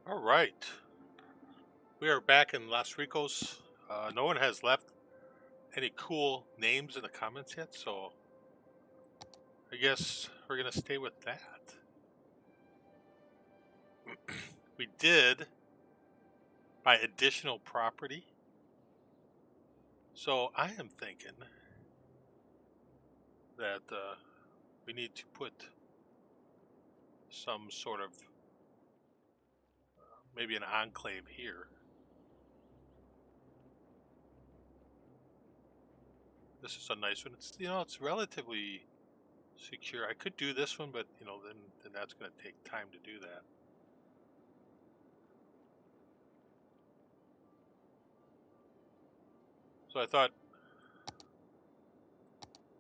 All right, we are back in Las Ricos. No one has left any cool names in the comments yet, so I guess we're gonna stay with that. We did buy additional property, so I am thinking that we need to put some sort of maybe an enclave here. This is a nice one. It's it's relatively secure. I could do this one, but then that's going to take time to do that. So I thought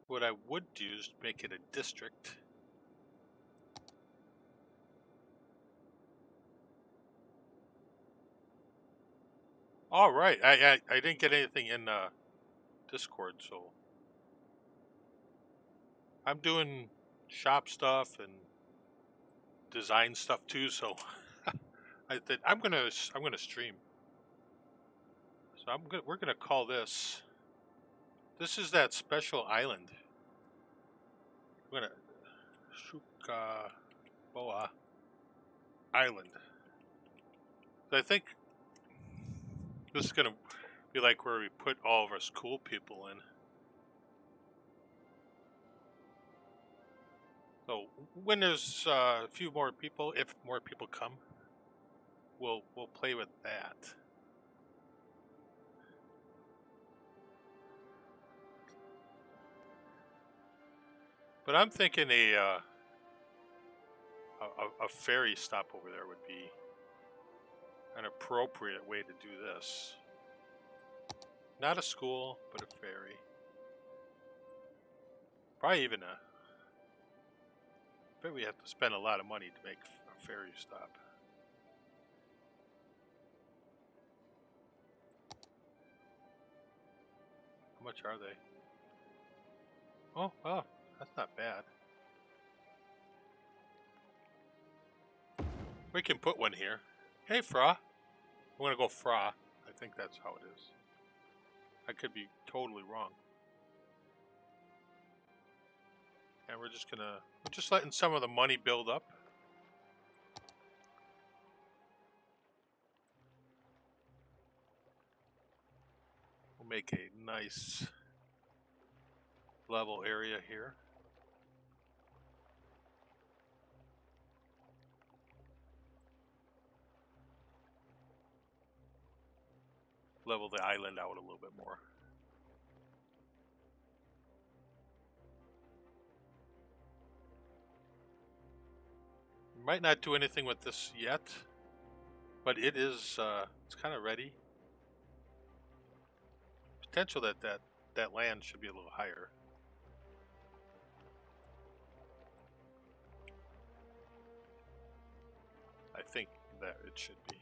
what I would do is make it a district. All right, I didn't get anything in Discord, so I'm doing shop stuff and design stuff too. So I'm gonna stream. So we're gonna call this. This is that special island. We're gonna Shukaboa Island. So I think this is gonna be like where we put all of our school people in. So when there's a few more people, if more people come, we'll play with that. But I'm thinking a ferry stop over there would be an appropriate way to do this. Not a school, but a ferry. Probably even a. I bet we have to spend a lot of money to make a ferry stop. How much are they? Oh, that's not bad. We can put one here. Hey, Fra. I want to go Fra. I think that's how it is. I could be totally wrong. And we're just letting some of the money build up. We'll make a nice level area here. Level the island out a little bit more. Might not do anything with this yet, but it is it's kind of ready. Potential that land should be a little higher. I think that it should be.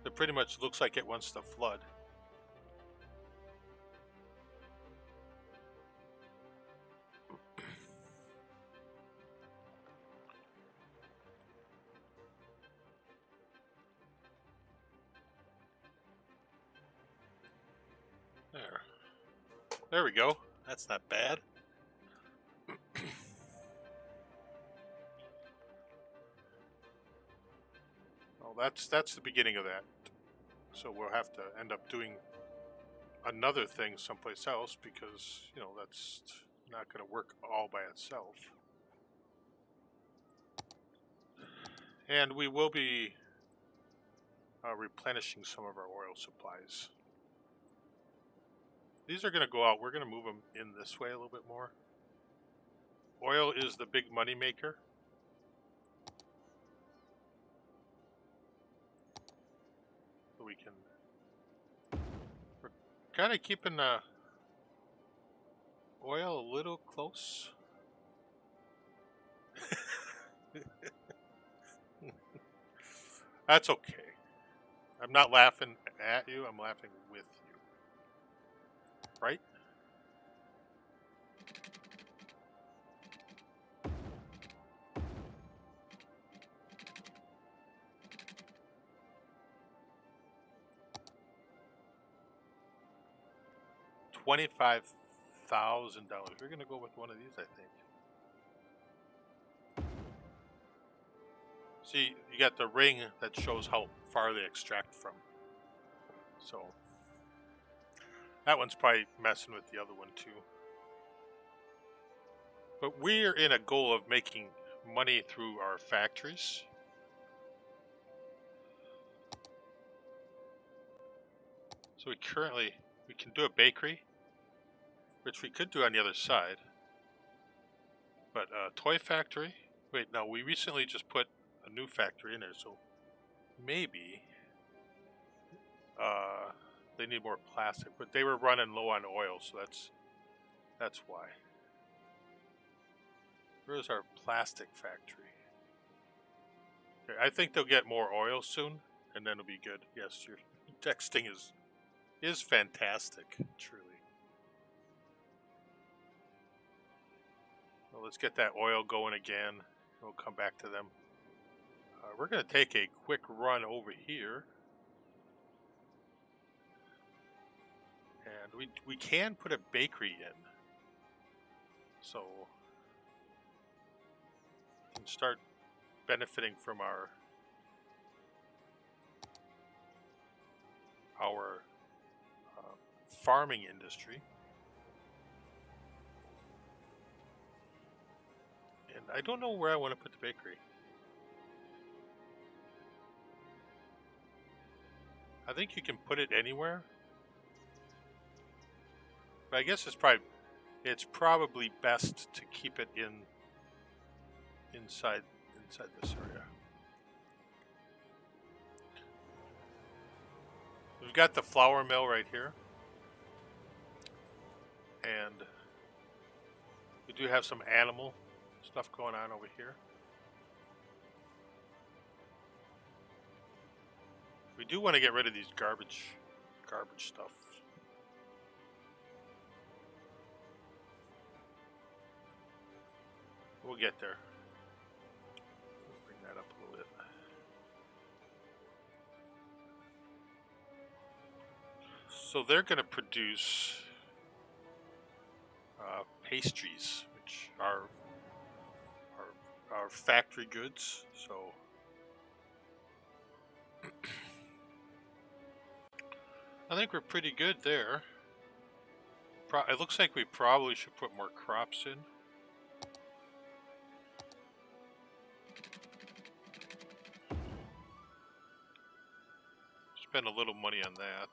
It pretty much looks like it wants to flood. There we go. That's not bad. Well, that's the beginning of that. So we'll have to end up doing another thing someplace else because, that's not going to work all by itself. And we will be replenishing some of our oil supplies. These are going to go out. We're going to move them in this way a little bit more. Oil is the big money maker. So we can. We're kind of keeping oil a little close. That's okay. I'm not laughing at you. I'm laughing with you. Right? $25,000. We're gonna go with one of these, I think. See, you got the ring that shows how far they extract from. So that one's probably messing with the other one too. But we're in a goal of making money through our factories. So we can do a bakery, which we could do on the other side. But a toy factory, wait, no, we recently just put a new factory in there, so maybe they need more plastic, but they were running low on oil, so that's why. Where's our plastic factory? Okay, I think they'll get more oil soon, and then it'll be good. Yes, your texting is fantastic, truly. Well, let's get that oil going again. We'll come back to them. We're going to take a quick run over here. And we can put a bakery in. So we can start benefiting from our farming industry. And I don't know where I want to put the bakery. I think you can put it anywhere. But I guess it's probably best to keep it inside this area. We've got the flour mill right here. And we do have some animal stuff going on over here. We do want to get rid of these garbage stuff. We'll get there. We'll bring that up a little bit. So they're going to produce pastries, which are factory goods. So I think we're pretty good there. It looks like we probably should put more crops in. Spend a little money on that.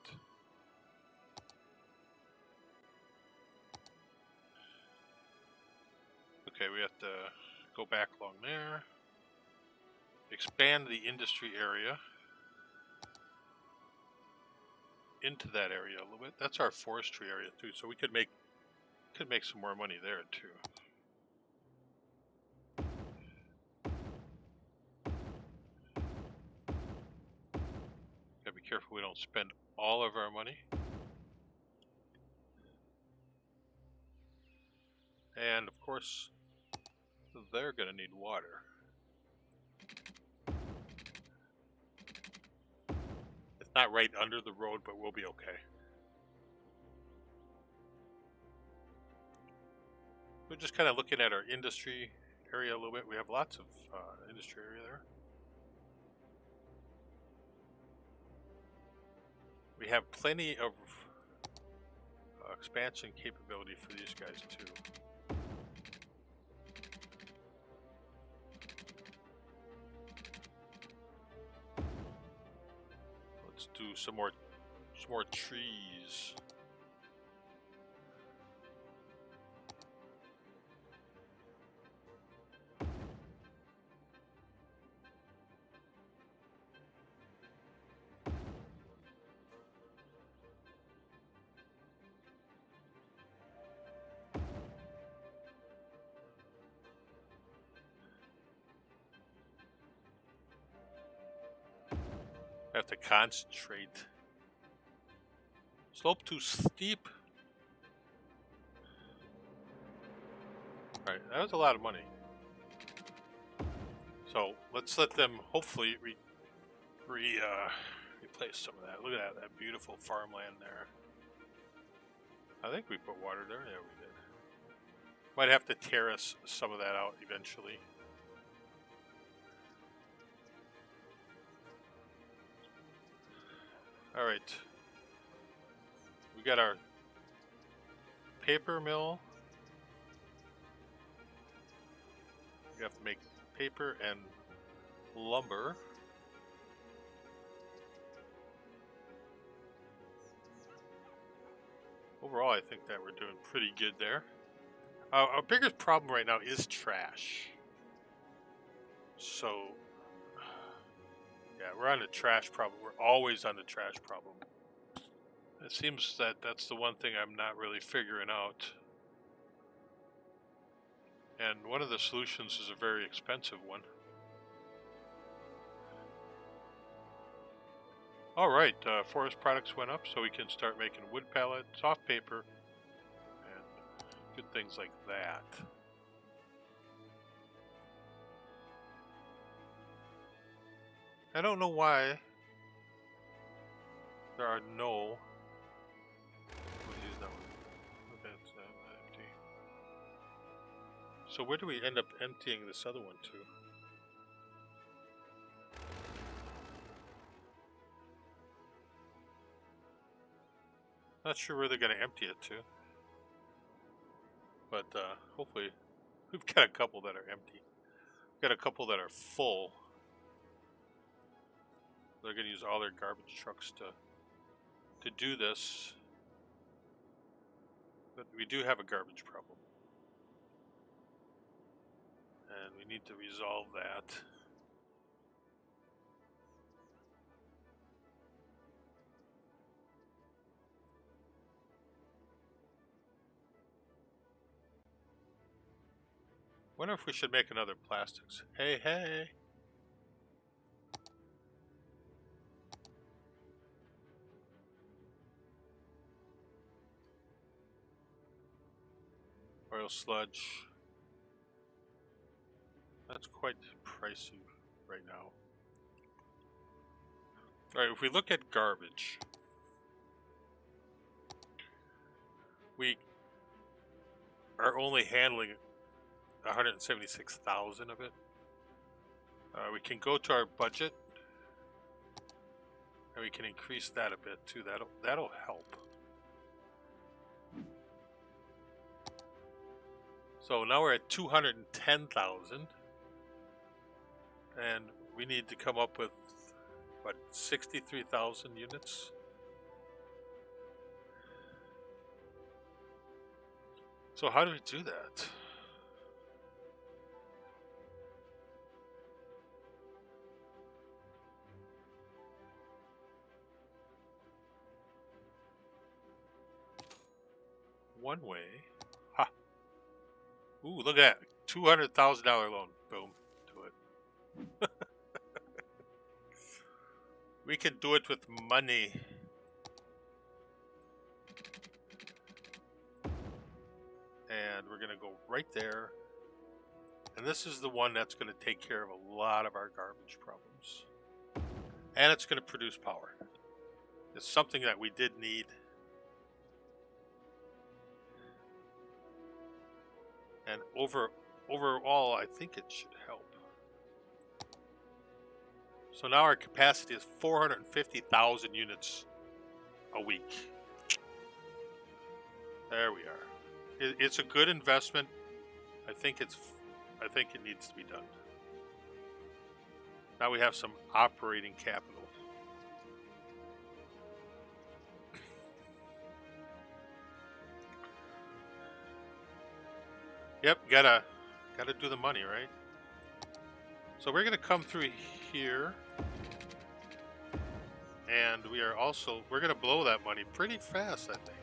Okay, we have to go back along there. Expand the industry area into that area a little bit. That's our forestry area too, so we could make some more money there too. Gotta be careful we don't spend all of our money. And of course, they're gonna need water. It's not right under the road, but we'll be okay. We're just kind of looking at our industry area a little bit. We have lots of industry area there. We have plenty of expansion capability for these guys too. Let's do some more trees. I have to concentrate. Slope too steep. Alright, that was a lot of money. So let's let them hopefully replace some of that. Look at that beautiful farmland there. I think we put water there. Yeah, we did. Might have to terrace some of that out eventually. All right. We got our paper mill. We have to make paper and lumber. Overall, I think that we're doing pretty good there. Our biggest problem right now is trash. So, yeah, we're on the trash problem. We're always on the trash problem. It seems that that's the one thing I'm not really figuring out. And one of the solutions is a very expensive one. All right, forest products went up, so we can start making wood pallet, soft paper, and good things like that. I don't know why there are no. We'll use that one. Okay, it's empty. So where do we end up emptying this other one to? Not sure where they're going to empty it to, but hopefully we've got a couple that are empty. We've got a couple that are full. They're going to use all their garbage trucks to do this, but we do have a garbage problem, and we need to resolve that. Wonder if we should make another plastics. Hey, hey. Oil sludge. That's quite pricey right now. Alright, if we look at garbage, we are only handling 176,000 of it. We can go to our budget, and we can increase that a bit too. That'll help. So now we're at 210,000, and we need to come up with what, 63,000 units. So how do we do that? One way. Ha! Ooh, look at that. $200,000 loan. Boom. Do it. We can do it with money. And we're going to go right there. And this is the one that's going to take care of a lot of our garbage problems. And it's going to produce power. It's something that we did need. And overall, I think it should help. So now our capacity is 450,000 units a week. There we are. It's a good investment. I think it needs to be done. Now we have some operating capital. Yep, gotta do the money, right? So we're gonna come through here, and we're gonna blow that money pretty fast, I think.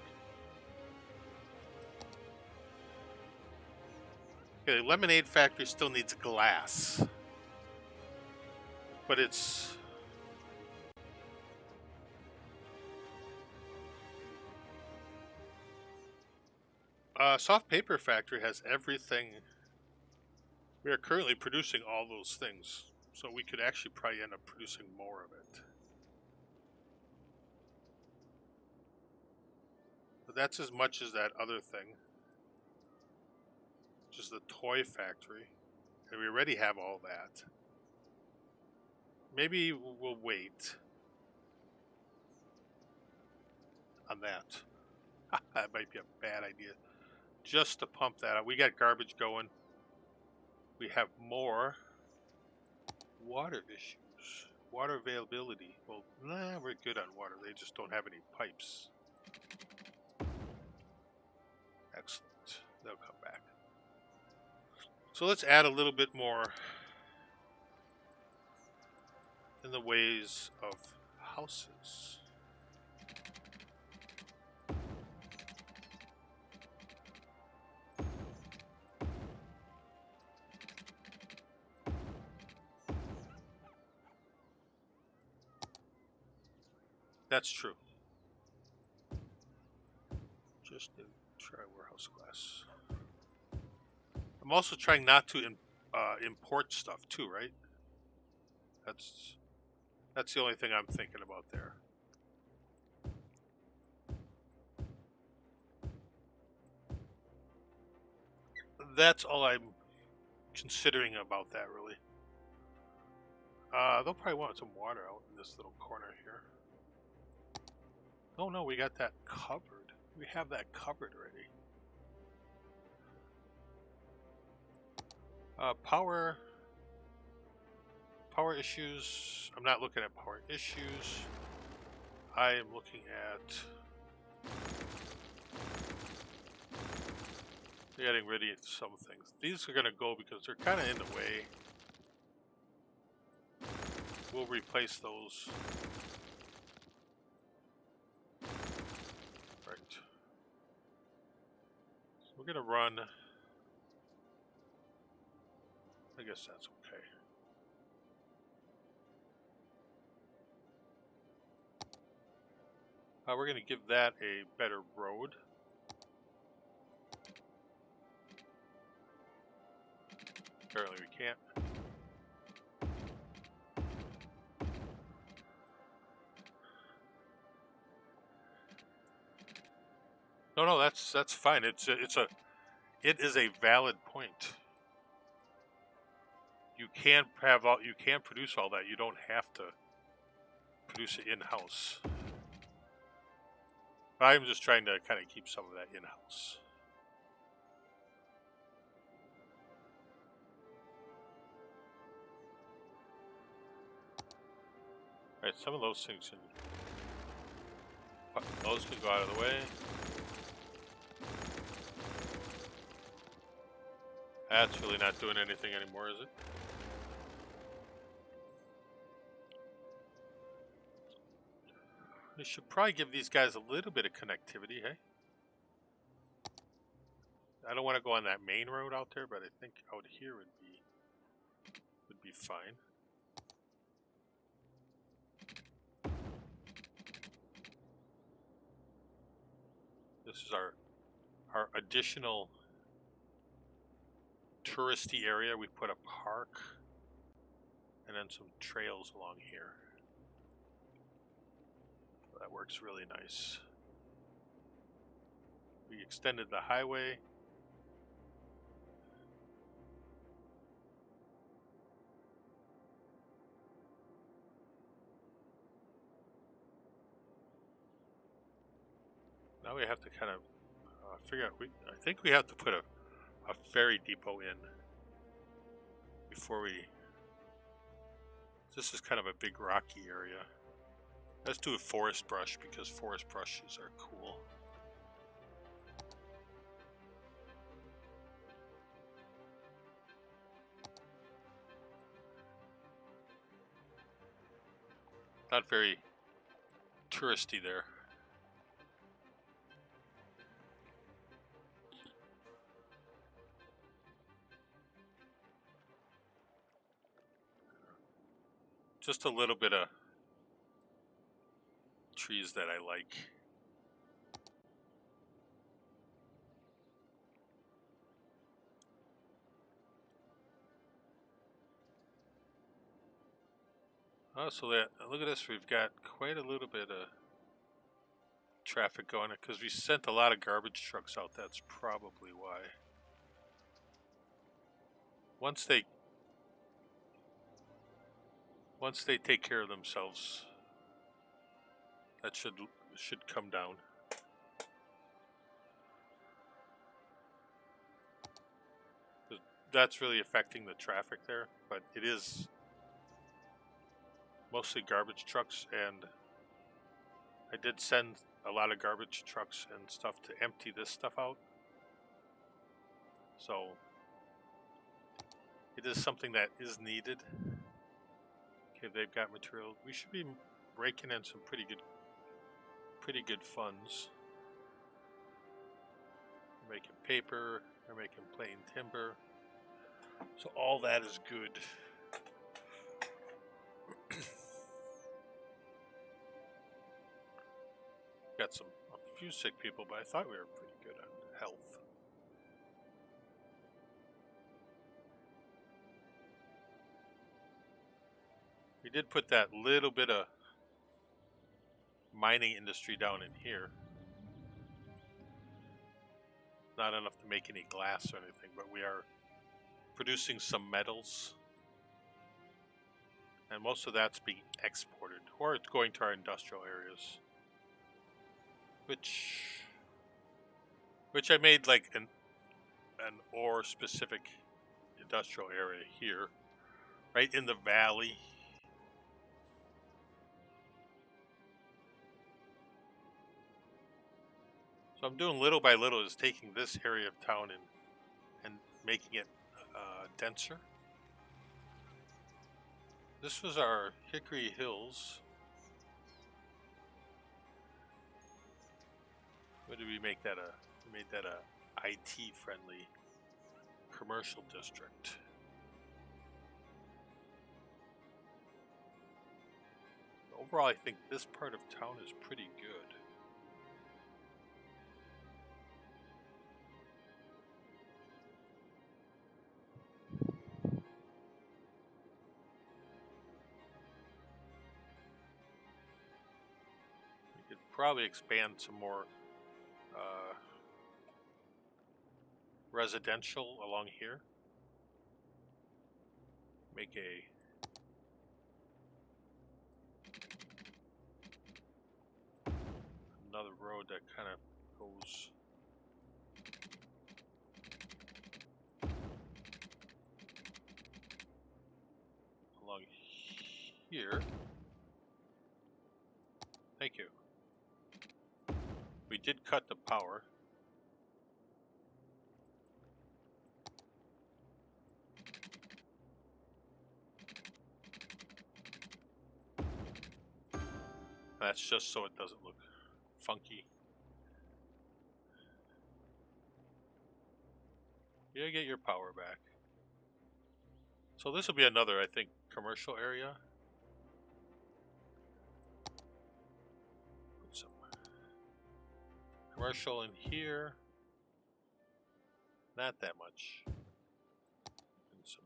Okay, the lemonade factory still needs glass, but it's soft paper factory has everything. We are currently producing all those things, so we could actually probably end up producing more of it. But that's as much as that other thing. Just the toy factory. And we already have all that. Maybe we'll wait on that. That might be a bad idea. Just to pump that up. We got garbage going. We have more water issues. Water availability. Well, nah, we're good on water. They just don't have any pipes. Excellent. They'll come back. So let's add a little bit more in the ways of houses. That's true. Just try warehouse class. I'm also trying not to import stuff too, right? That's the only thing I'm thinking about there. That's all I'm considering about that, really. They'll probably want some water out in this little corner here. Oh no, we got that covered. We have that covered already. Power issues. I'm not looking at power issues. I am looking at getting rid of some things. These are going to go because they're kind of in the way. We'll replace those. Right. So we're going to run. I guess that's okay. We're going to give that a better road. Apparently we can't. No, that's fine. It is a valid point. You can produce all that. You don't have to produce it in-house. I'm just trying to kind of keep some of that in-house. All right, some of those things can go out of the way. That's really not doing anything anymore, is it? We should probably give these guys a little bit of connectivity, hey? I don't want to go on that main road out there, but I think out here would be fine. This is our additional touristy area. We put a park and then some trails along here. So that works really nice. We extended the highway. Now we have to kind of figure out. I think we have to put a ferry depot in before we. This is kind of a big rocky area. Let's do a forest brush because forest brushes are cool. Not very touristy there. Just a little bit of trees that I like. Oh, so that look at this. We've got quite a little bit of traffic going, because we sent a lot of garbage trucks out. That's probably why. Once they take care of themselves, that should come down. That's really affecting the traffic there, but it is mostly garbage trucks, and I did send a lot of garbage trucks and stuff to empty this stuff out. So it is something that is needed. Okay, they've got material. We should be raking in some pretty good funds. They're making paper, they're making plain timber. So all that is good. Got a few sick people, but I thought we were pretty good on health. We did put that little bit of mining industry down in here. Not enough to make any glass or anything, but we are producing some metals. And most of that's being exported, or it's going to our industrial areas. Which I made like an ore specific industrial area here, right in the valley. So I'm doing little by little, is taking this area of town and making it denser. This was our Hickory Hills. What did we make that a? We made that a IT friendly commercial district. Overall, I think this part of town is pretty good. We could probably expand some more residential along here. Make another road that kind of goes along here. Thank you. We did cut the power. That's just so it doesn't look funky. You gotta get your power back. So this will be another, I think, commercial area. Put some commercial in here. Not that much. And some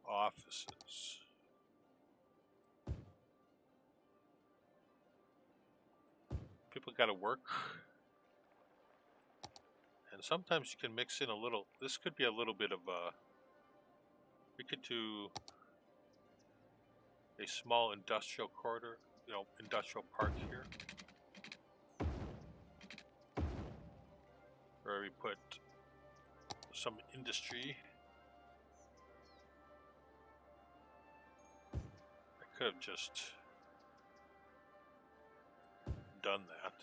offices. People gotta work. And sometimes you can mix in a little, this could be a little bit of we could do a small industrial corridor, industrial park here. Where we put some industry. I could have just done that.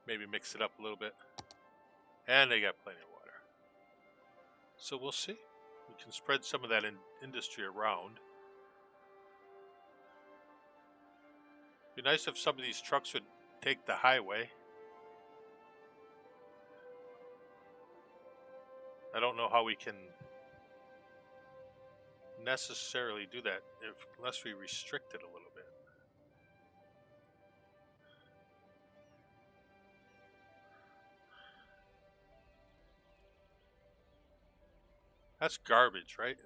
Maybe mix it up a little bit. And they got plenty of water. So we'll see. We can spread some of that industry around. It'd be nice if some of these trucks would take the highway. I don't know how we can necessarily do that unless we restrict it a little bit. That's garbage, right?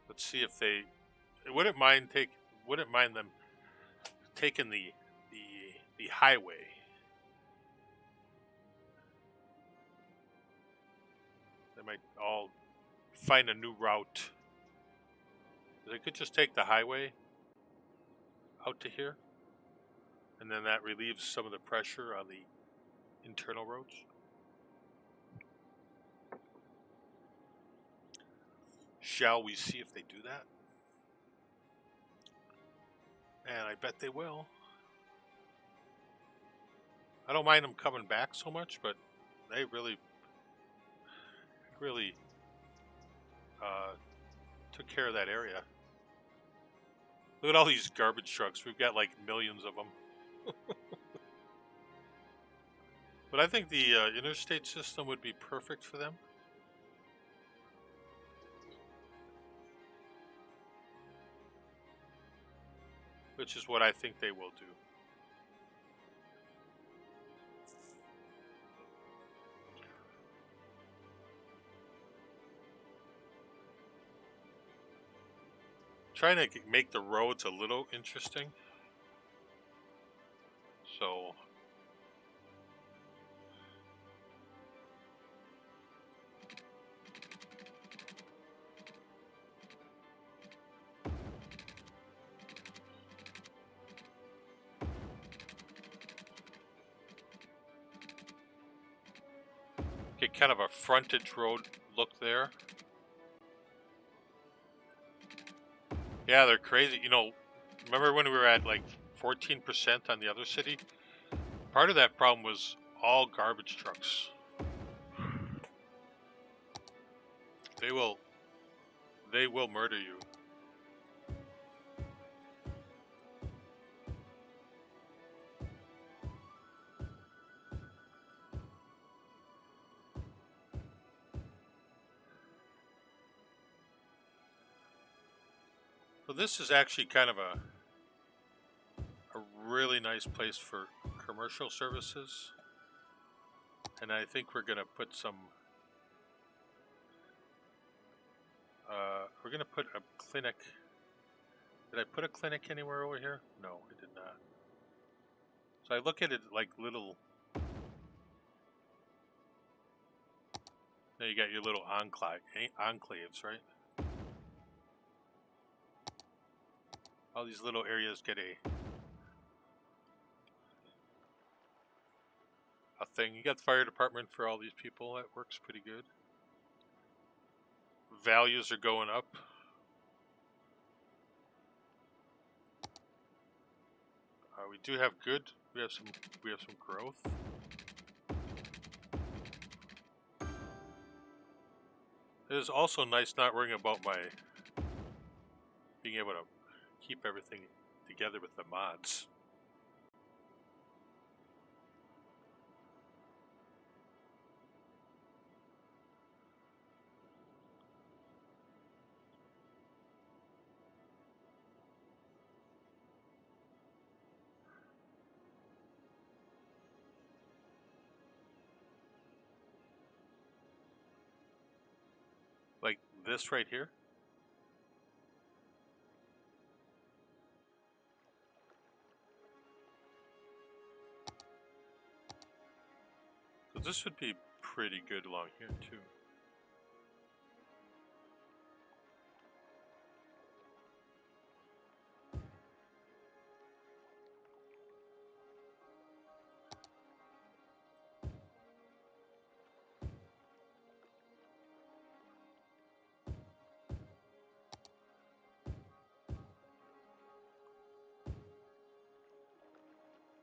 Let's see if they wouldn't mind them taking the highway. They might all find a new route. They could just take the highway out to here, and then that relieves some of the pressure on the internal roads. Shall we see if they do that? And I bet they will. I don't mind them coming back so much, but they really took care of that area. Look at all these garbage trucks. We've got like millions of them. But I think the interstate system would be perfect for them. Which is what I think they will do. Trying to make the roads a little interesting. So get kind of a frontage road look there. Yeah, they're crazy. You know, remember when we were at like 14% on the other city? Part of that problem was all garbage trucks. They will murder you. So this is actually kind of a really nice place for commercial services. And I think we're gonna put some we're gonna put a clinic. Did I put a clinic anywhere over here? No, I did not. So I look at it like little. Now you got your little enclaves, right? All these little areas get a thing. You got the fire department for all these people. That works pretty good. Values are going up. We do have good. We have some growth. It is also nice not worrying about my being able to keep everything together with the mods. Like this right here. So this would be pretty good along here too.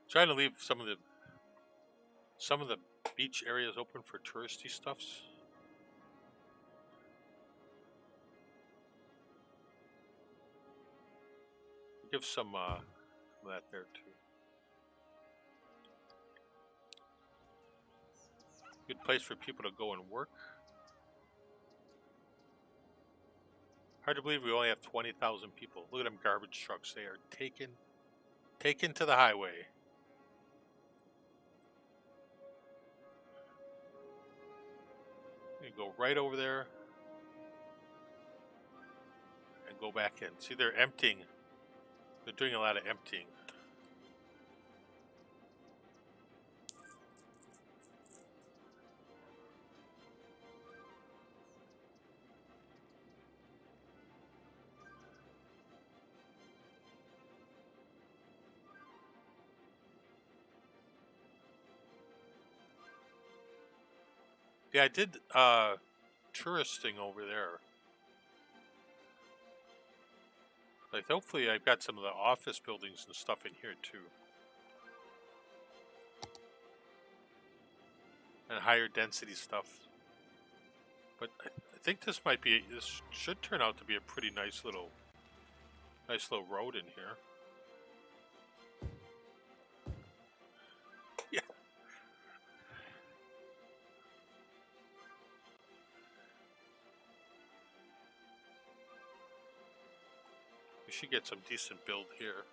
Trying to leave some of the beach areas open for touristy stuffs. Give some of that there too. Good place for people to go and work. Hard to believe we only have 20,000 people. Look at them garbage trucks. They are taking taken to the highway. You go right over there and go back in. See, they're emptying. They're doing a lot of emptying. Yeah, I did touristing over there. Like, hopefully I've got some of the office buildings and stuff in here too. And higher density stuff. But I think this should turn out to be a pretty nice little road in here. Yeah. We should get some decent build here.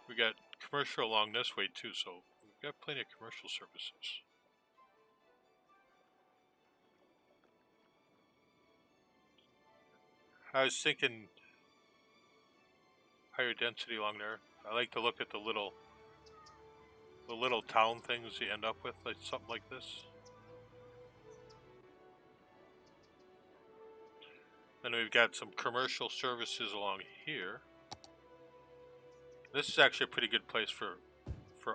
We got commercial along this way too, so we've got plenty of commercial services. I was thinking higher density along there. I like to look at the little town things you end up with, like something like this. Then we've got some commercial services along here. This is actually a pretty good place for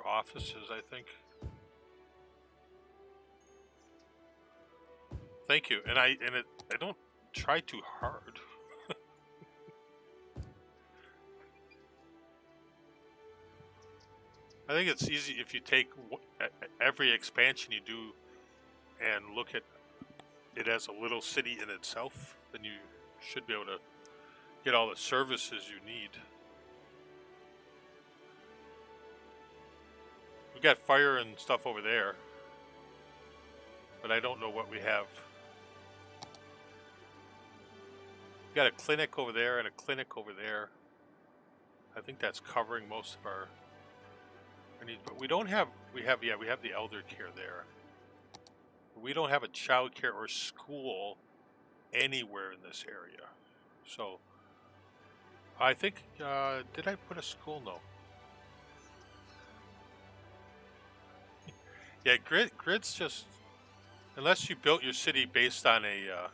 offices, I think. Thank you. And I don't try too hard. I think it's easy if you take every expansion you do and look at it as a little city in itself, then you should be able to get all the services you need. We got fire and stuff over there, but I don't know what we have. We got a clinic over there and a clinic over there. I think that's covering most of our needs, but we don't have. We have the elder care there. We don't have a child care or school anywhere in this area. So I think, did I put a school? No. Yeah, grid's just, unless you built your city based on an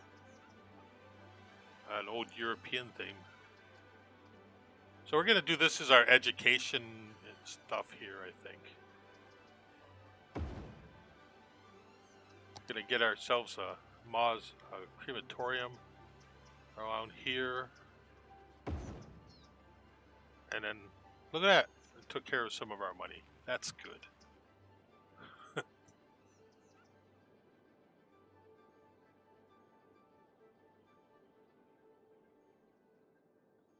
old European thing. So we're gonna do this as our education stuff here, I think. Gonna get ourselves a crematorium around here. And then, look at that. It took care of some of our money. That's good.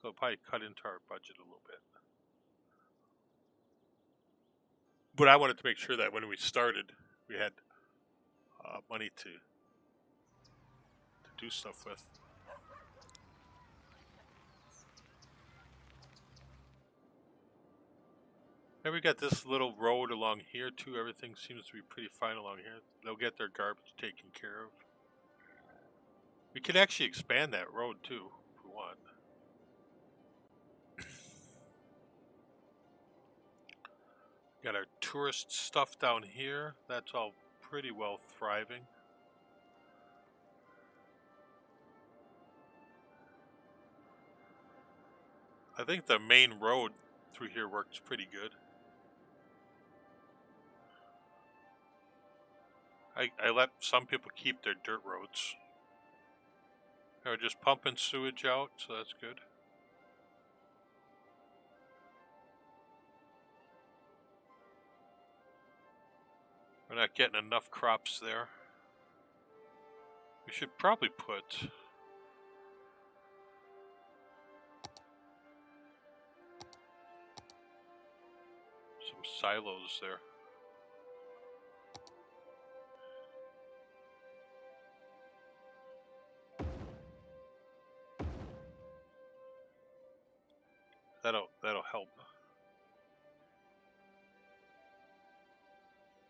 So it'll probably cut into our budget a little bit. But I wanted to make sure that when we started, we had money to do stuff with. And we got this little road along here too. Everything seems to be pretty fine along here. They'll get their garbage taken care of. We could actually expand that road too, if we want. Got our tourist stuff down here. That's all pretty well thriving. I think the main road through here works pretty good. I let some people keep their dirt roads. They're just pumping sewage out, so that's good. We're not getting enough crops there. We should probably put some silos there. That'll help.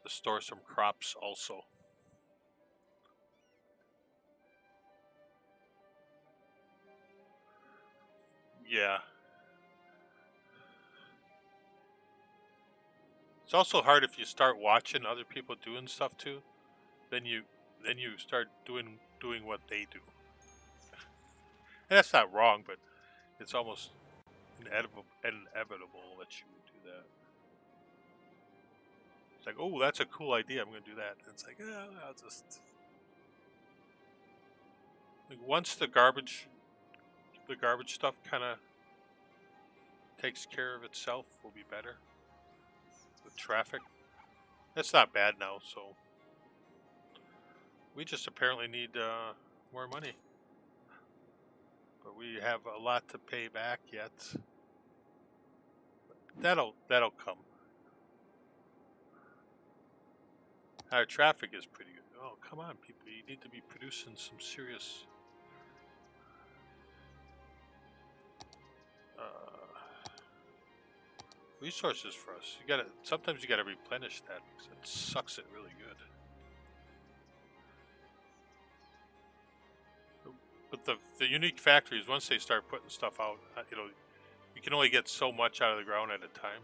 To store some crops also. Yeah. It's also hard if you start watching other people doing stuff too. Then you start doing what they do. And that's not wrong, but it's almost inevitable that you would do that. It's like, oh, that's a cool idea. I'm going to do that. And it's like, I'll just like once the garbage stuff kind of takes care of itself, will be better. The traffic, that's not bad now. So we just apparently need more money, but we have a lot to pay back yet. That'll come. Our traffic is pretty good. Oh, come on, people! You need to be producing some serious resources for us. Sometimes you gotta replenish that because it sucks it really good. But the unique factories, once they start putting stuff out, you can only get so much out of the ground at a time.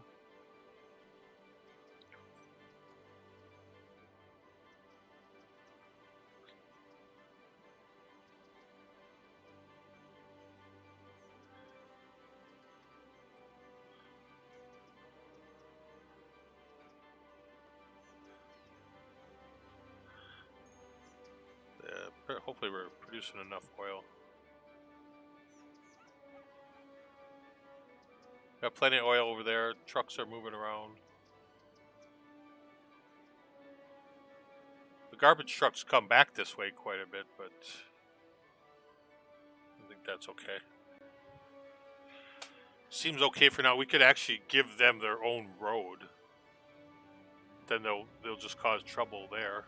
Hopefully we're producing enough oil. Got plenty of oil over there. Trucks are moving around. The garbage trucks come back this way quite a bit, but I think that's okay. Seems okay for now. We could actually give them their own road. Then they'll just cause trouble there.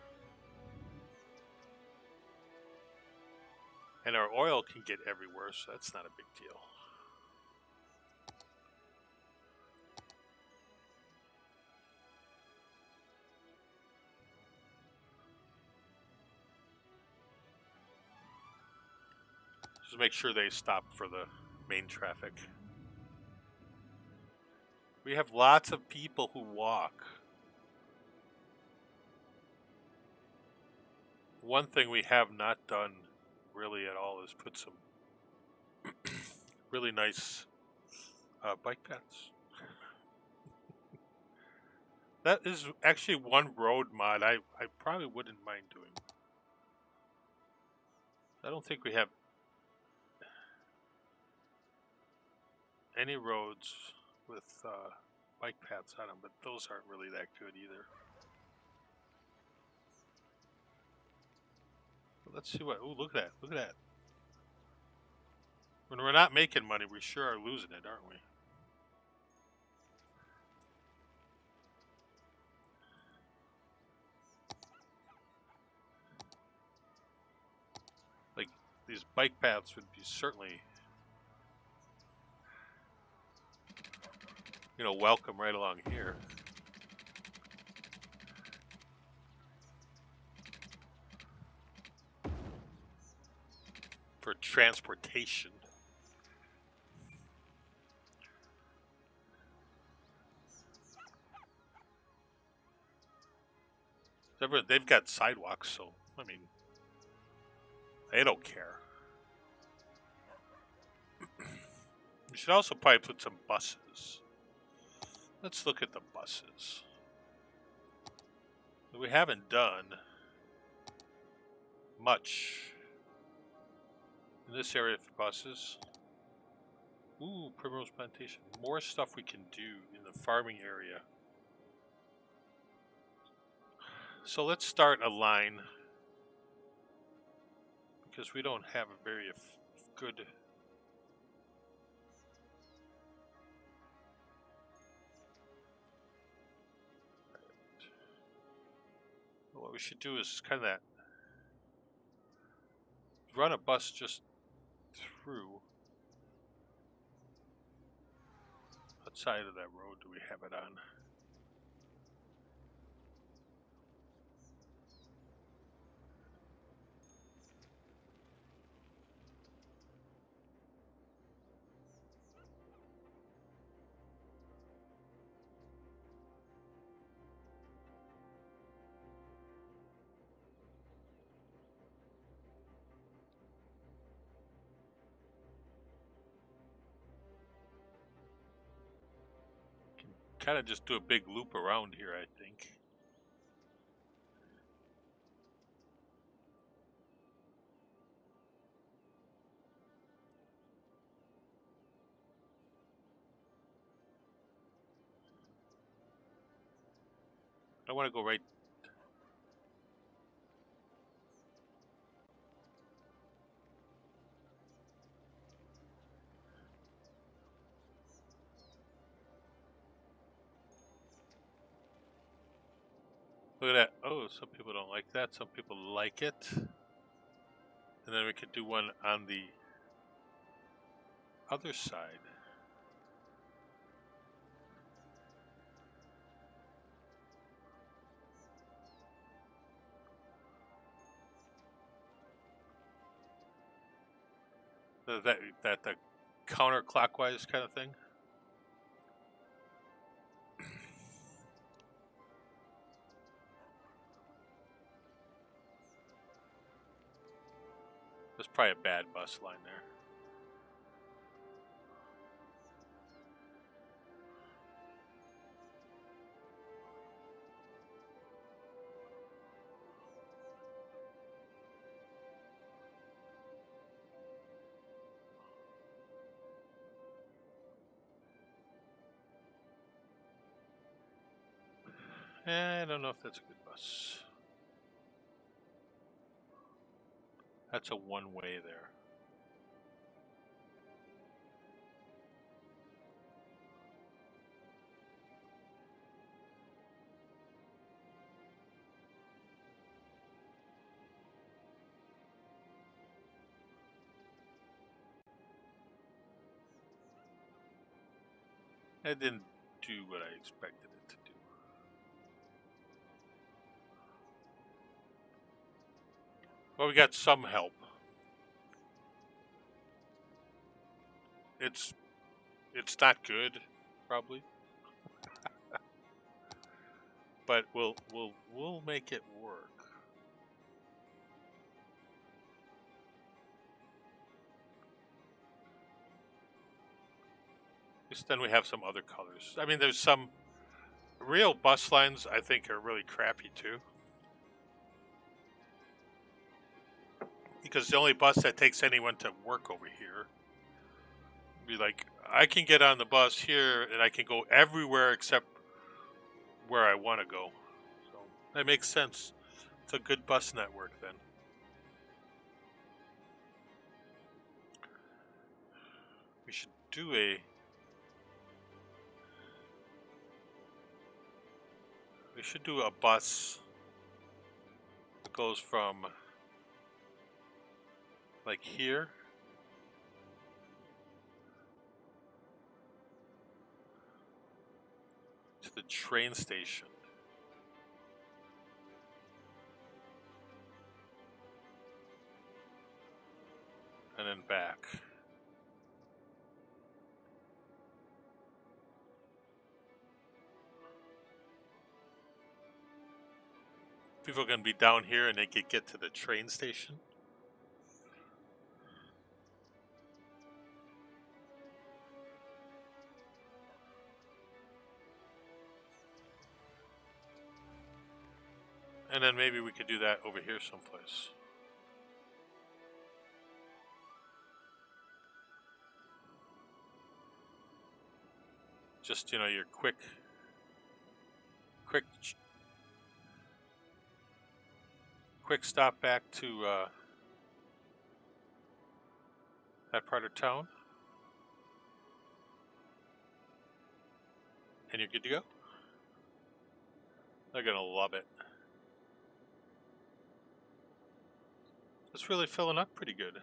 And our oil can get everywhere, so that's not a big deal. Just make sure they stop for the main traffic. We have lots of people who walk. One thing we have not done really at all is put some really nice bike paths. That is actually one road mod I probably wouldn't mind doing. I don't think we have any roads with bike paths on them, but those aren't really that good either. But let's see what. Oh, look at that! Look at that! When we're not making money, we sure are losing it, aren't we? Like these bike paths would be certainly, welcome right along here. For transportation. They've got sidewalks, so, I mean, they don't care. We should also probably put some buses. Let's look at the buses. We haven't done much in this area for buses. Ooh, Primrose Plantation. More stuff we can do in the farming area. So let's start a line, because we don't have a very good what we should do is kind of that. Run a bus just through. side of that road do we have it on? Kind of just do a big loop around here, I think. I want to go right. Look at that. Oh, some people don't like that. Some people like it. And then we could do one on the other side. That the counterclockwise kind of thing. There's probably a bad bus line there. I don't know if that's a good bus. That's a one-way there. It didn't do what I expected it to do. Well, we got some help. It's not good, probably, but we'll make it work. At least then we have some other colors. I mean, there's some real bus lines I think are really crappy too, because the only bus that takes anyone to work over here be like, I can get on the bus here and I can go everywhere except where I want to go. So that makes sense. It's a good bus network then. We should do a bus that goes from like here to the train station. And then back. People are going to be down here and they could get to the train station. And then maybe we could do that over here someplace. Just, you know, your quick stop back to that part of town. And you're good to go. They're going to love it. It's really filling up pretty good.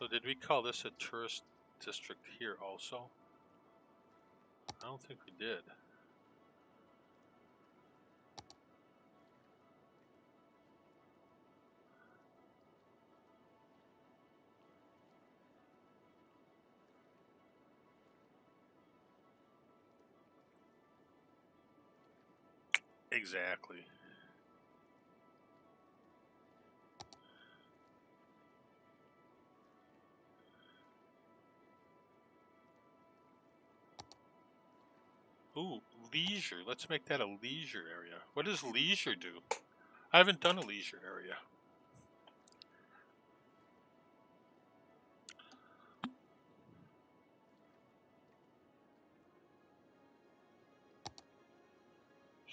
So did we call this a tourist district here also? I don't think we did. Exactly. Ooh, leisure. Let's make that a leisure area. What does leisure do? I haven't done a leisure area.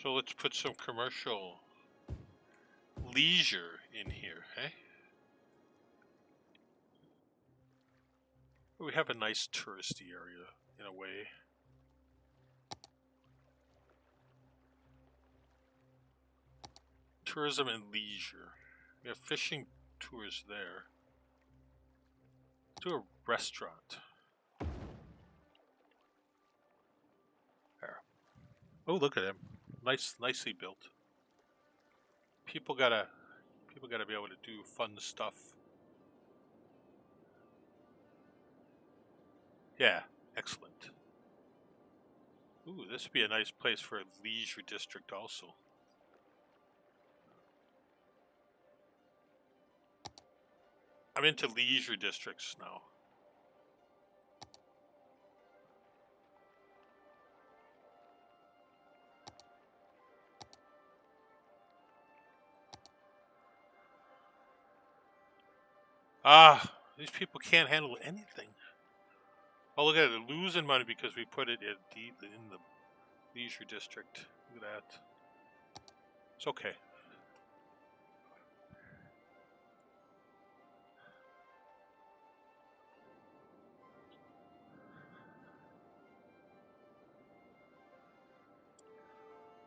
So let's put some commercial leisure in here, hey? We have a nice touristy area in a way. Tourism and leisure. We have fishing tours there. Do a restaurant. There. Oh, look at him. Nicely built. People gotta be able to do fun stuff. Yeah, excellent. Ooh, this would be a nice place for a leisure district also. I'm into leisure districts now. Ah, these people can't handle anything. Oh, look at it. They're losing money because we put it in the leisure district. Look at that. It's okay.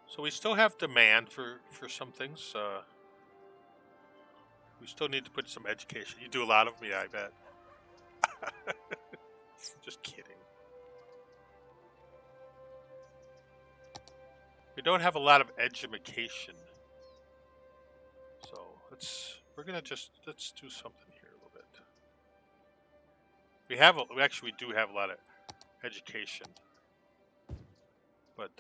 So we still have demand for some things. We still need to put some education. You do a lot of them, yeah, I bet. Just kidding. We don't have a lot of education. So let's do something here a little bit. We do have a lot of education. But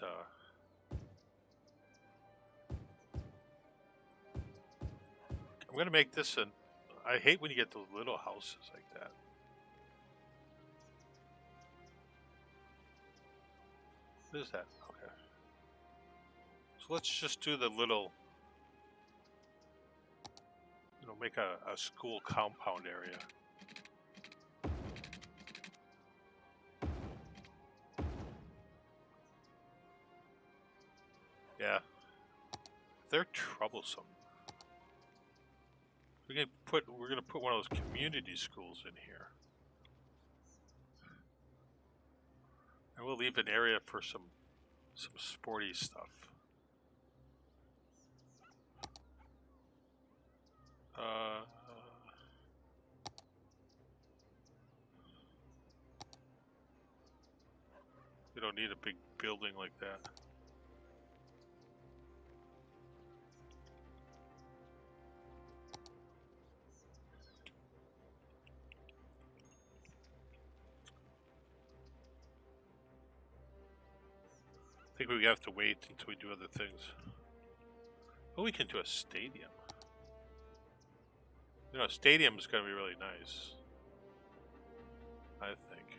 I'm gonna make this I hate when you get those little houses like that. What is that? Okay. So let's just do the little, make a school compound area. Yeah. They're troublesome. We're gonna put one of those community schools in here. And we'll leave an area for some sporty stuff. We don't need a big building like that. I think we have to wait until we do other things. Oh, we can do a stadium. A stadium is going to be really nice, I think.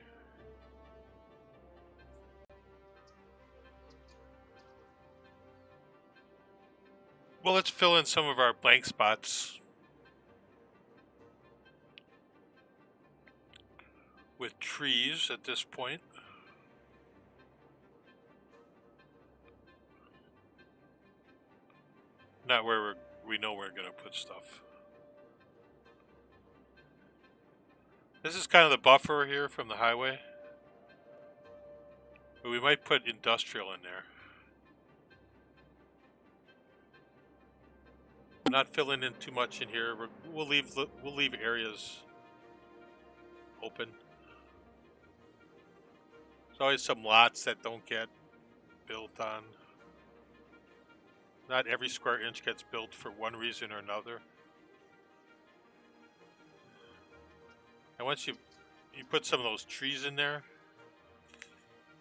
Well, let's fill in some of our blank spots with trees at this point. Not where we know we're going to put stuff. This is kind of the buffer here from the highway. But we might put industrial in there. We're not filling in too much in here. We'll leave areas open. There's always some lots that don't get built on. Not every square inch gets built for one reason or another. And once you put some of those trees in there,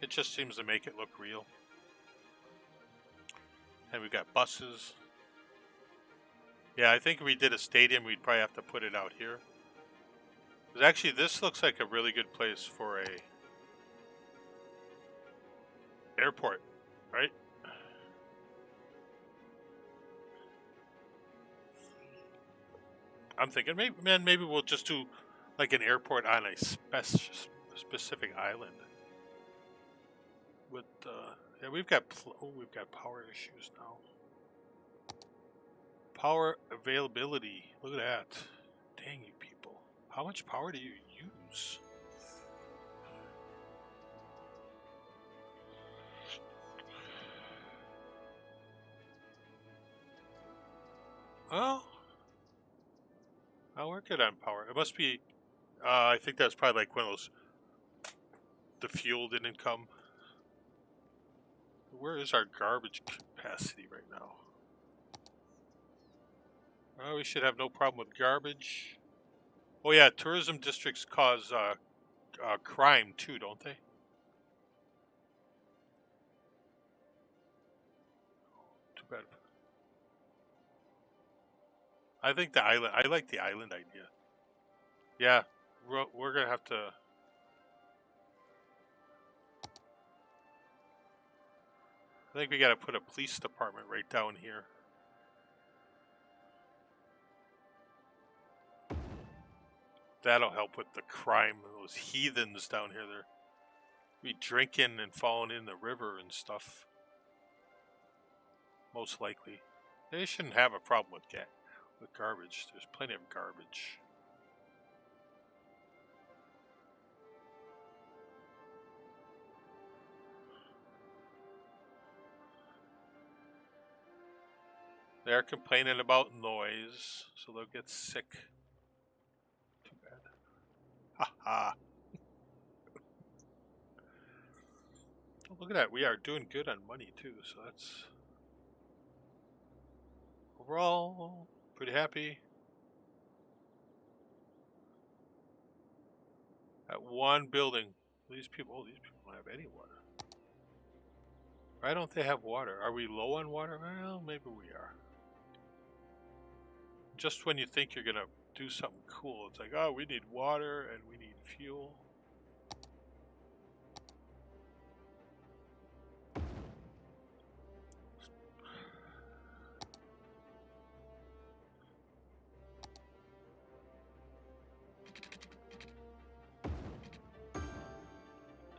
it just seems to make it look real. And we've got buses. Yeah, I think if we did a stadium, we'd probably have to put it out here. Because actually, this looks like a really good place for a airport, right? I'm thinking, maybe we'll just do like an airport on a specific island. With yeah, we've got power issues now. Power availability. Look at that. Dang you people. How much power do you use? Well, I'll work it on power. It must be, I think that's probably like one of those, the fuel didn't come. Where is our garbage capacity right now? Oh, we should have no problem with garbage. Oh yeah, tourism districts cause crime too, don't they? Too bad. I think the island. I like the island idea. Yeah, we're gonna have to. I think we gotta put a police department right down here. That'll help with the crime. Those heathens down here, they're be drinking and falling in the river and stuff. Most likely, they shouldn't have a problem with garbage. There's plenty of garbage. They're complaining about noise, so they'll get sick. Too bad. Ha ha. Oh, look at that. We are doing good on money too, so that's overall pretty happy. At one building, these people don't have any water. Why don't they have water? Are we low on water? Well, maybe we are. Just when you think you're gonna do something cool, it's like, oh, we need water and we need fuel.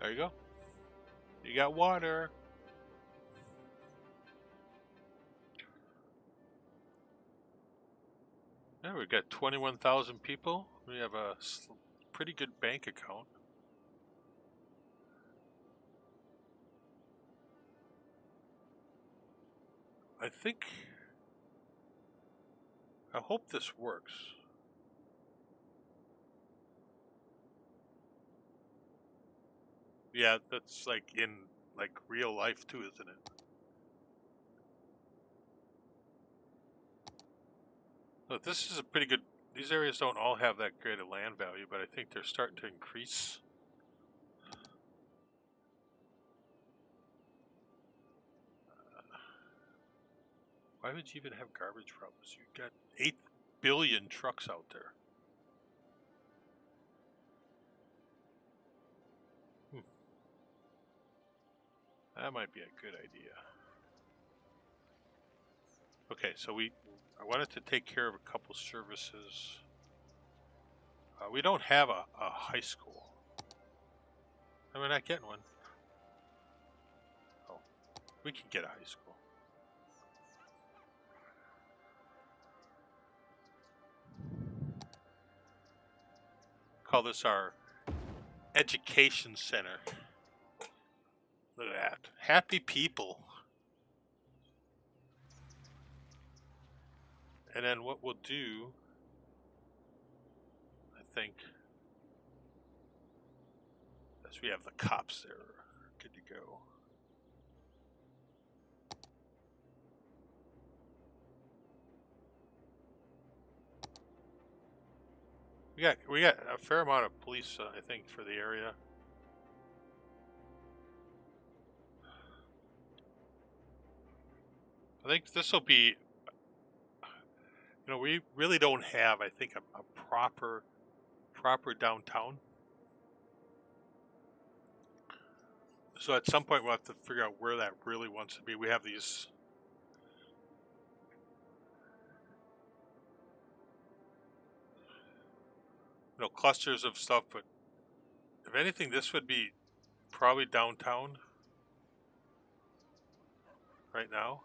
There you go. You got water. Yeah, we've got 21,000 people. We have a pretty good bank account. I hope this works. Yeah, that's like in like real life too, isn't it? Look, this is a pretty good. These areas don't all have that great a land value, but I think they're starting to increase. Why would you even have garbage problems? You've got 8 billion trucks out there. That might be a good idea. Okay, so I wanted to take care of a couple services. We don't have a high school. And we're not getting one. Oh, we can get a high school. Call this our education center. Look at that. Happy people. And then what we'll do, I think, So we have the cops there. Good to go. We got a fair amount of police, I think, for the area. I think this will be, you know, we really don't have, I think, a proper downtown. So at some point we'll have to figure out where that really wants to be. We have these, you know, clusters of stuff, but if anything, this would be probably downtown right now.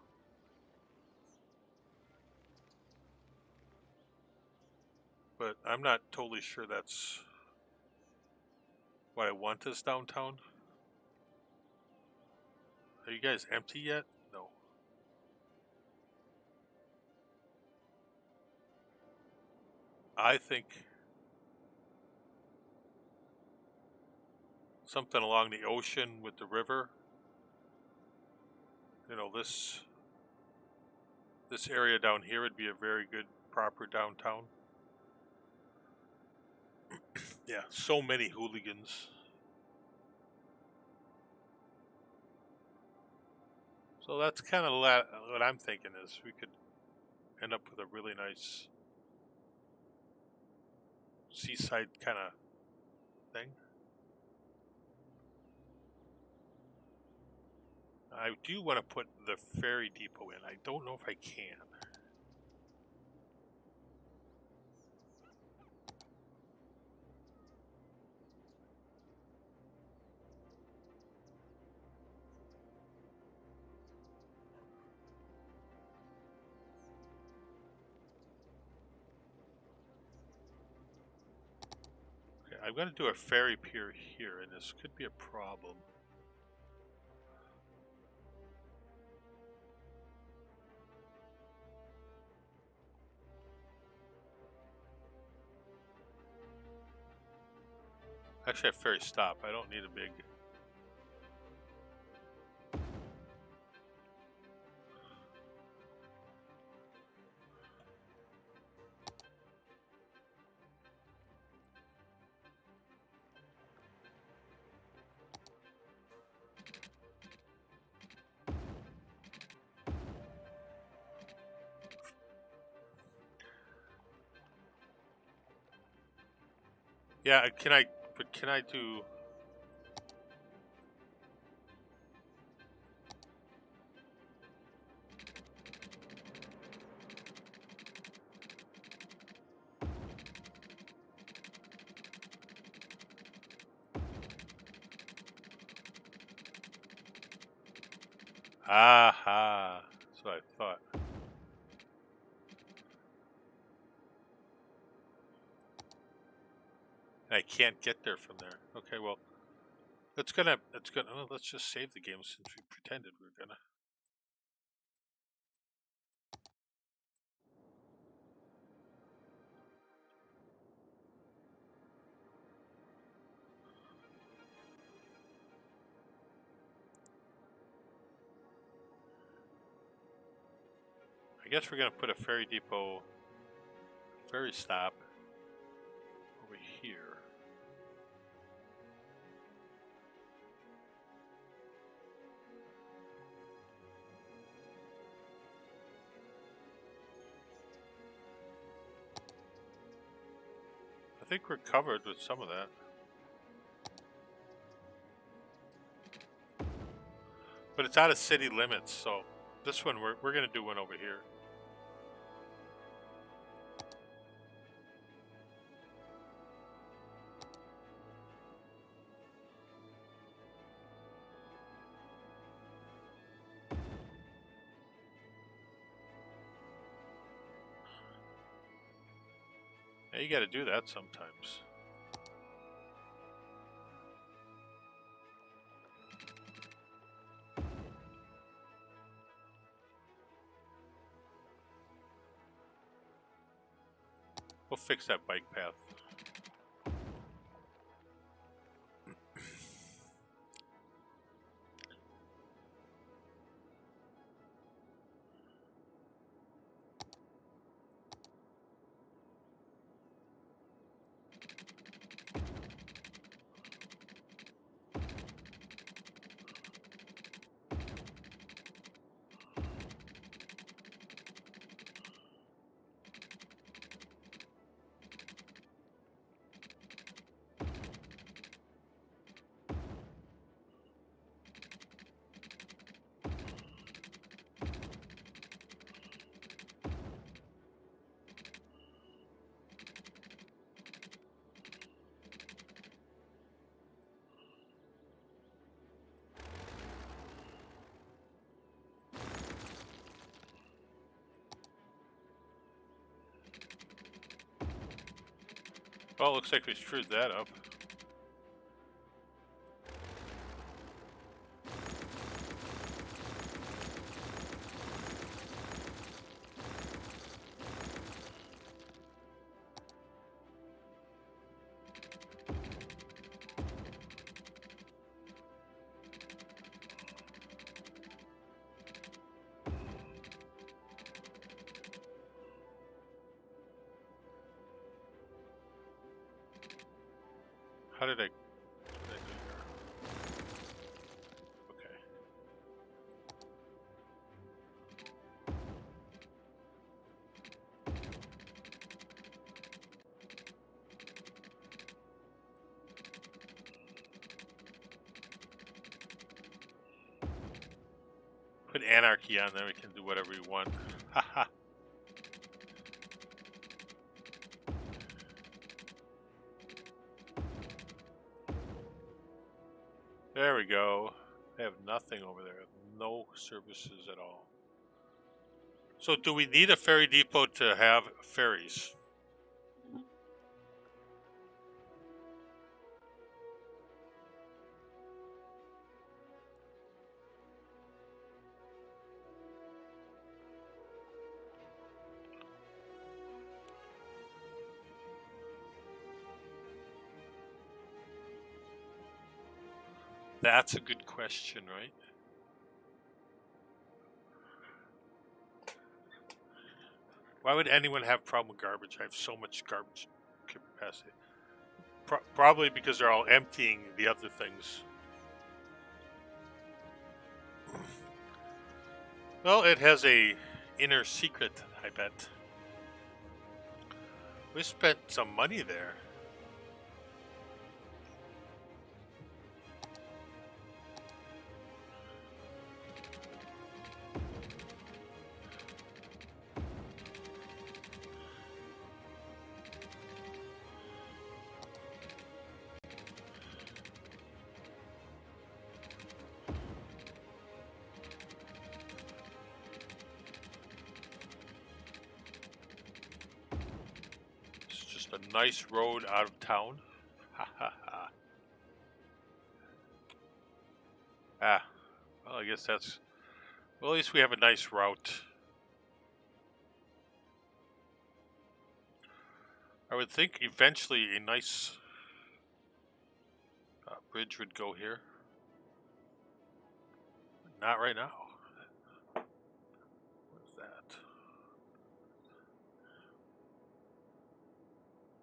But I'm not totally sure that's what I want as downtown. Are you guys empty yet? No. I think something along the ocean with the river. You know, this area down here would be a very good proper downtown. Yeah, so many hooligans. So that's kind of what I'm thinking is we could end up with a really nice seaside kind of thing. I do want to put the ferry depot in. I don't know if I can. Okay, I'm going to do a ferry pier here, and this could be a problem. Actually, a ferry stop. I don't need a big... Yeah, can I do... Aha! That's what I thought. I can't get there from there. Okay, well, well, let's just save the game since we pretended we were gonna. I guess we're gonna put a ferry depot, ferry stop over here. I think we're covered with some of that. But it's out of city limits, so this one we're gonna do one over here. Yeah, you gotta do that sometimes. We'll fix that bike path. Well, looks like we screwed that up. How did I do here? Okay. Put anarchy on there, we can do whatever we want. Haha. There we go. They have nothing over there. No services at all. So do we need a ferry depot to have ferries? That's a good question, right? Why would anyone have a problem with garbage? I have so much garbage capacity. Probably because they're all emptying the other things. Well, it has a inner secret, I bet. We spent some money there. It's just a nice road out of town. Ha ha ha. Ah, well, I guess that's... Well, at least we have a nice route. I would think eventually a nice bridge would go here. Not right now. What's that?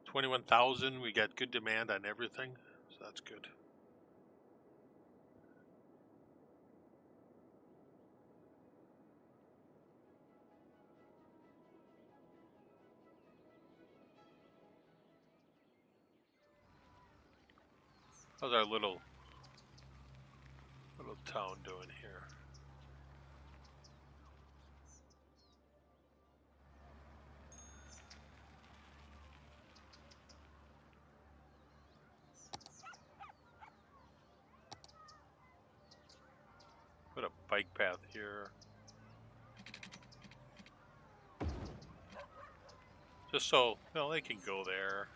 21,000. We got good demand on everything, so that's good. How's our little town doing here? Put a bike path here. Just so, they can go there.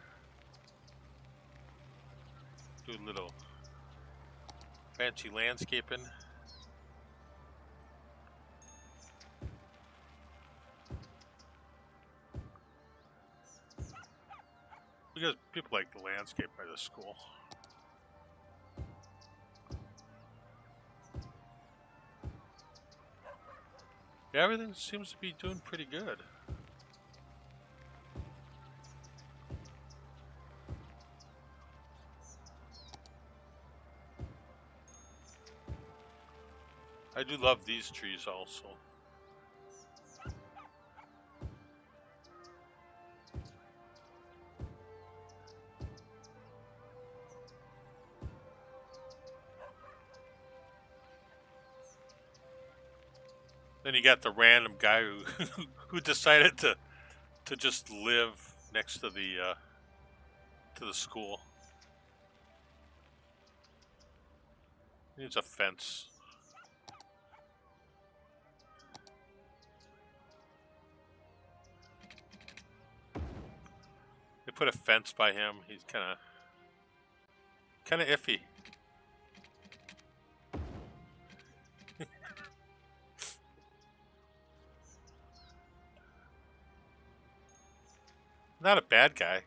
Do a little fancy landscaping. Because people like the landscape by the school. Yeah, everything seems to be doing pretty good. I do love these trees also. Then you got the random guy who decided to just live next to the school. Needs a fence. They put a fence by him. He's kind of iffy. Not a bad guy.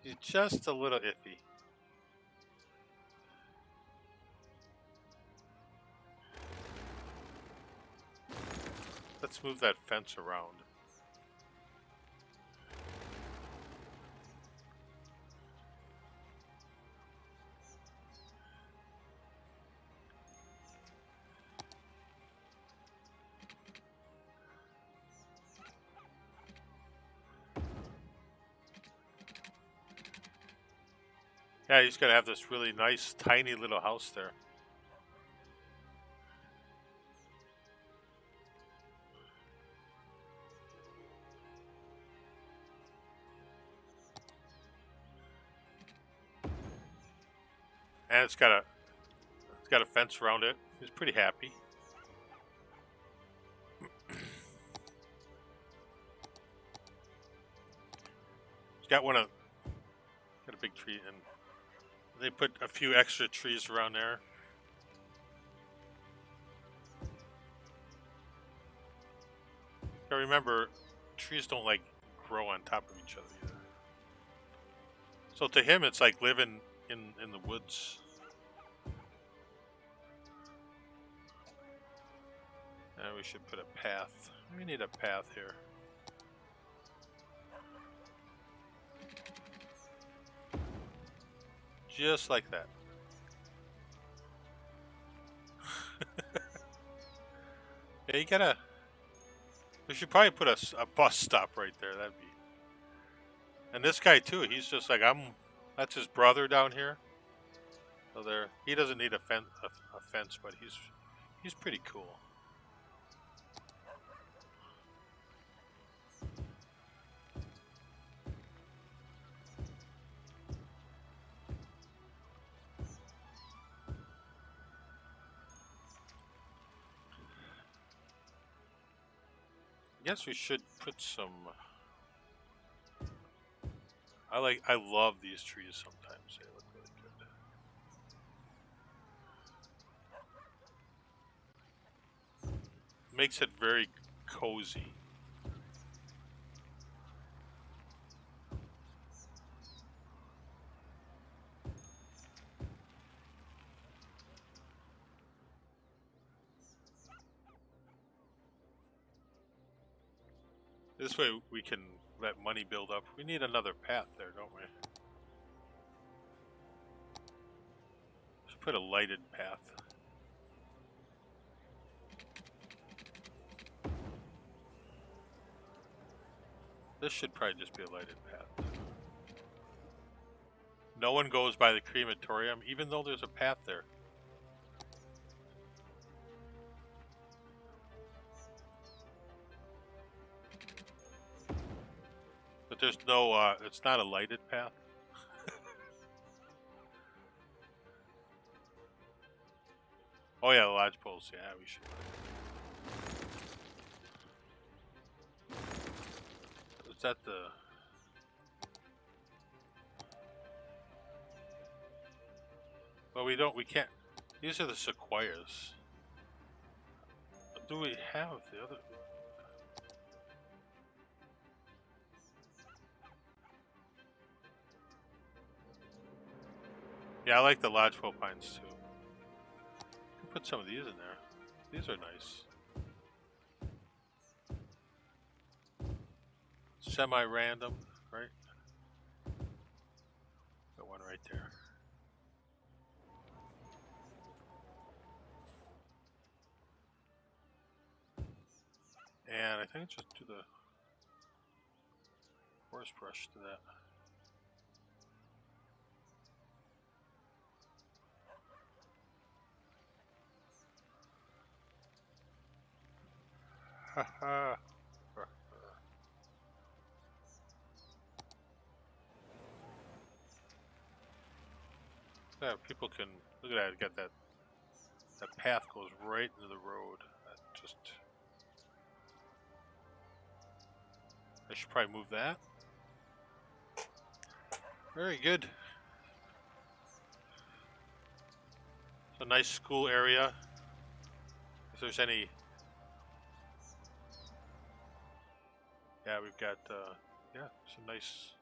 He's just a little iffy. Let's move that fence around. Yeah, he's gonna have this really nice, tiny little house there. And it's got a fence around it. He's pretty happy. He's got a big tree, and they put a few extra trees around there. Gotta remember, trees don't like grow on top of each other either. So to him, it's like living in the woods. And we should put a path. We need a path here. Just like that. Yeah, you gotta... We should probably put a bus stop right there. That'd be... And this guy too, he's just like, that's his brother down here. So there, he doesn't need a fence, but he's pretty cool. I guess we should put some... I love these trees sometimes. They look really good. Makes it very cozy. This way we can let money build up. We need another path there, don't we? Should put a lighted path. This should probably just be a lighted path. No one goes by the crematorium, even though there's a path there. But there's no, it's not a lighted path. Oh yeah, the lodge poles, yeah, we should. Is that the... Well, we can't. These are the sequoias. Do we have the other? Yeah, I like the lodgepole pines too. Put some of these in there. These are nice. Semi-random, right? Got one right there. And I think just do the forest brush to that. Haha. Yeah, people can look at that. Got that path goes right into the road. That just... I should probably move that. Very good. It's a nice school area. If there's any... Yeah, we've got, yeah, some nice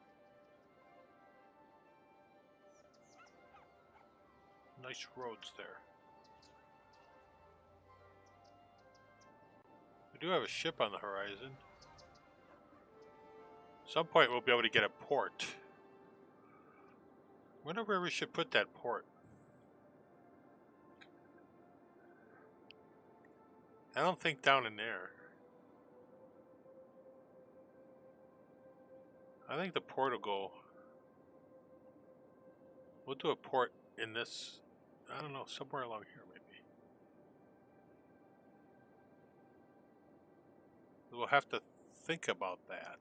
roads there. We do have a ship on the horizon. At some point we'll be able to get a port. I wonder where we should put that port. I don't think down in there. I think the port will go... We'll do a port in this... I don't know, somewhere along here maybe. We'll have to think about that.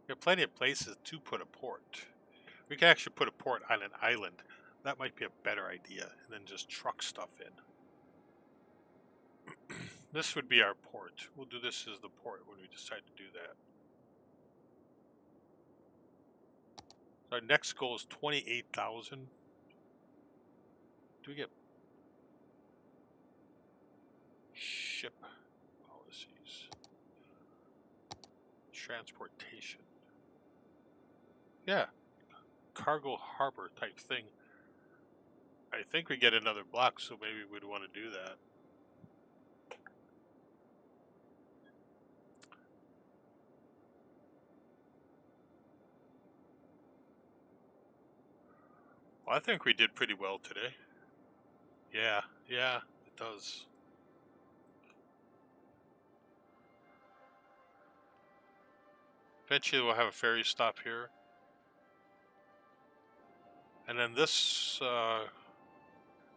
There are plenty of places to put a port. We can actually put a port on an island. That might be a better idea, and then just truck stuff in. This would be our port. We'll do this as the port when we decide to do that. So our next goal is 28,000. Do we get ship policies? Transportation. Yeah. Cargo harbor type thing. I think we get another block, so maybe we'd want to do that. Well, I think we did pretty well today. Yeah, it does. Eventually we'll have a ferry stop here. And then this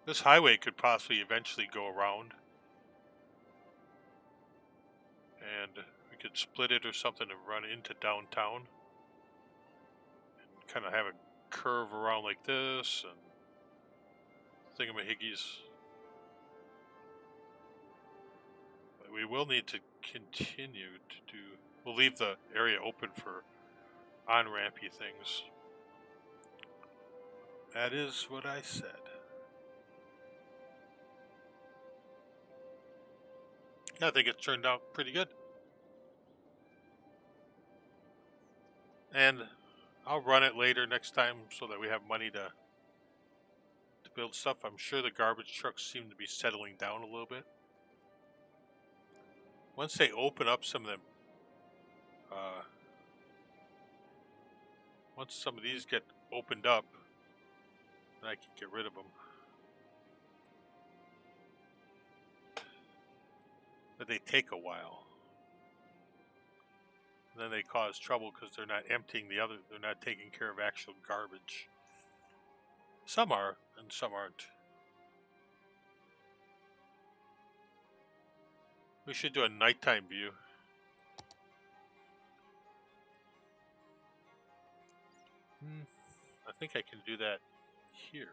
this highway could possibly eventually go around. And we could split it or something and run into downtown. And kind of have a curve around like this and thingamahiggies. But we will need to continue to do... We'll leave the area open for on-rampy things. That is what I said. I think it turned out pretty good. And I'll run it later next time so that we have money to build stuff. I'm sure the garbage trucks seem to be settling down a little bit. Once they open up some of them, once some of these get opened up, then I can get rid of them. But they take a while. And then they cause trouble because they're not emptying the other, they're not taking care of actual garbage. Some are, and some aren't. We should do a nighttime view. I think I can do that here.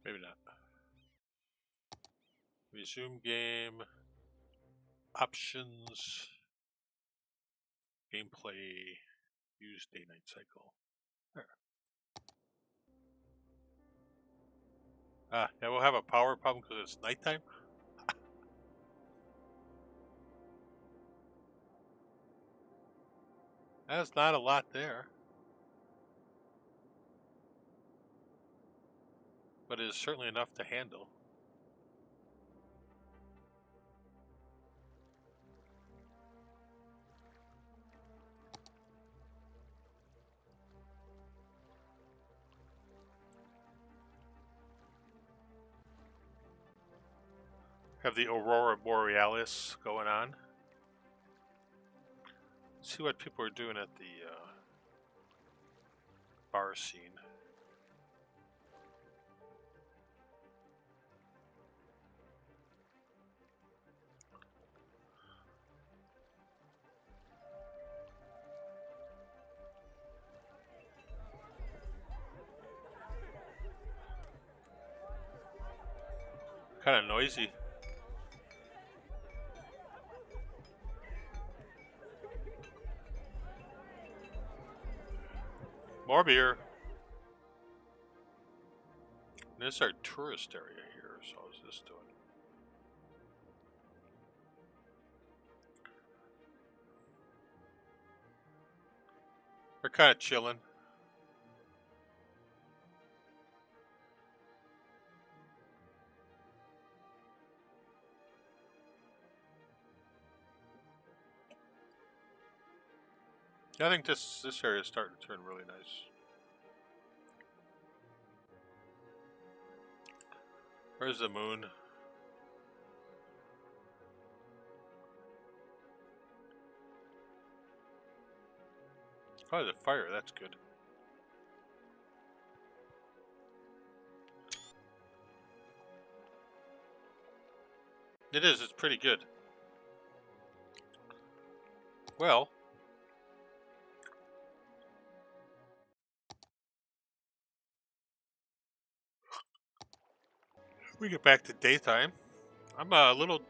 Maybe not. Resume game. Options. Gameplay. Use day-night cycle. There. Yeah, we'll have a power problem because it's nighttime. That's not a lot there. But it is certainly enough to handle. Have the Aurora Borealis going on. Let's see what people are doing at the bar scene. Kind of noisy. More beer. This is our tourist area here, so how's this doing? We're kind of chilling. I think this area is starting to turn really nice. Where's the moon? Oh, the fire. That's good. It is. It's pretty good. Well, we get back to daytime. I'm a little.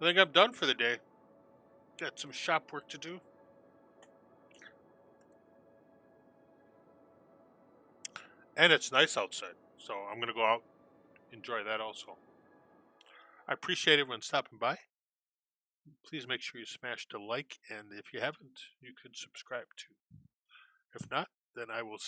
I think I'm done for the day. Got some shop work to do. And it's nice outside. So I'm going to go out, enjoy that also. I appreciate everyone stopping by. Please make sure you smash the like, and if you haven't, you can subscribe too. If not, then I will